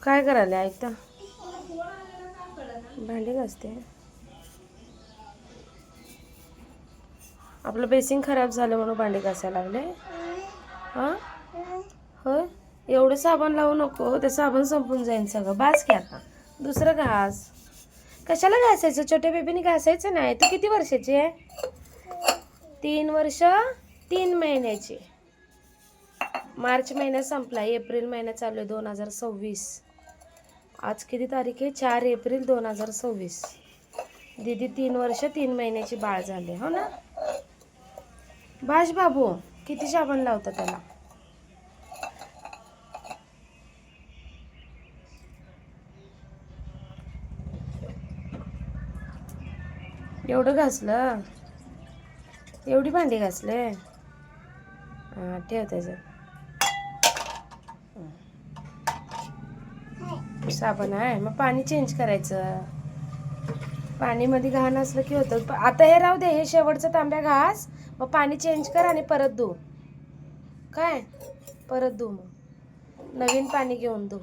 काय करायला ऐकता भांडी घासते. आपलं बेसिंग खराब झालं म्हणून भांडी घासायला लागले. हां होय, एवढं साबण लावू नको, ते साबण संपून जाईल सगळं. बास की आता दुसरं घास. कशाला घासायचं? छोट्या बेबीने घासायचं नाही. तू किती वर्षाची आहे? 3 वर्ष 3 महिन्याची. मार्च महिना संपला, एप्रिल महिना चालू आहे 2026. आज किती तारीख आहे? 4 एप्रिल 2026. दीदी 3 वर्ष 3 महिन्याची बाळ झाले, हो ना? बाश बाबू, किती साबण लावता त्याला? एवढं घासलं? एवढी भांडी घासले? हां ठेव त्याच्यात. साबण आहे, मग पाणी चेंज करायचं. पाणीमध्ये घाण असलं की होतं. आता हे राहू दे, हे शेवटचं तांब्या घास, मग पाणी चेंज कर आणि परत धु. काय परत धु, मग नवीन पाणी घेऊन धु.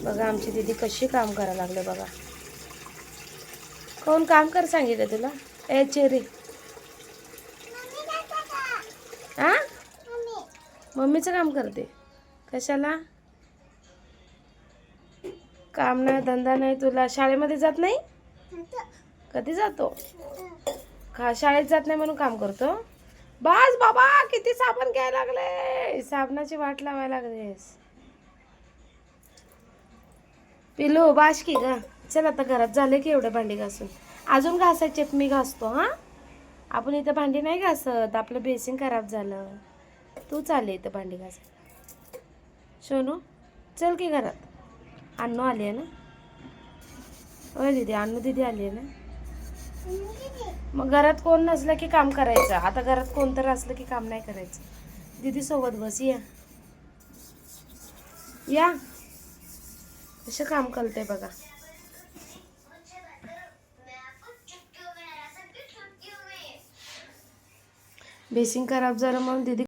बघा आमची दीदी कशी काम करायला लागले बघा. कोण काम कर सांगितलं तुला? ए चेरी, हा मम्मीचं काम करते. कशाला? काम नाही धंदा नाही तुला? शाळेमध्ये जात नाही? कधी जातो? शाळेत जात नाही म्हणून काम करतो? बास बाबा, किती साबण घ्यायला लागले, साबणाची वाट लावायला लागलेस. पिलू बाश की ग. चल आता घरात झाले की एवढे भांडी घासून. अजून घासायचे, मी घासतो. हां आपण इथं भांडी नाही घासत, आपलं बेसिंग खराब झालं. तू चालले इथं भांडी घासायला. सोनू चल की घरात. अन्नू आली आहे ना? होय दीदी, अन्नू दीदी आली आहे ना? मग घरात कोण नसलं की काम करायचं. आता घरात कोणतरी असलं की काम नाही करायचं. दीदी सोबत बस. या कसं काम करते बघा. बेसिंग खराब झालं म्हणून दीदी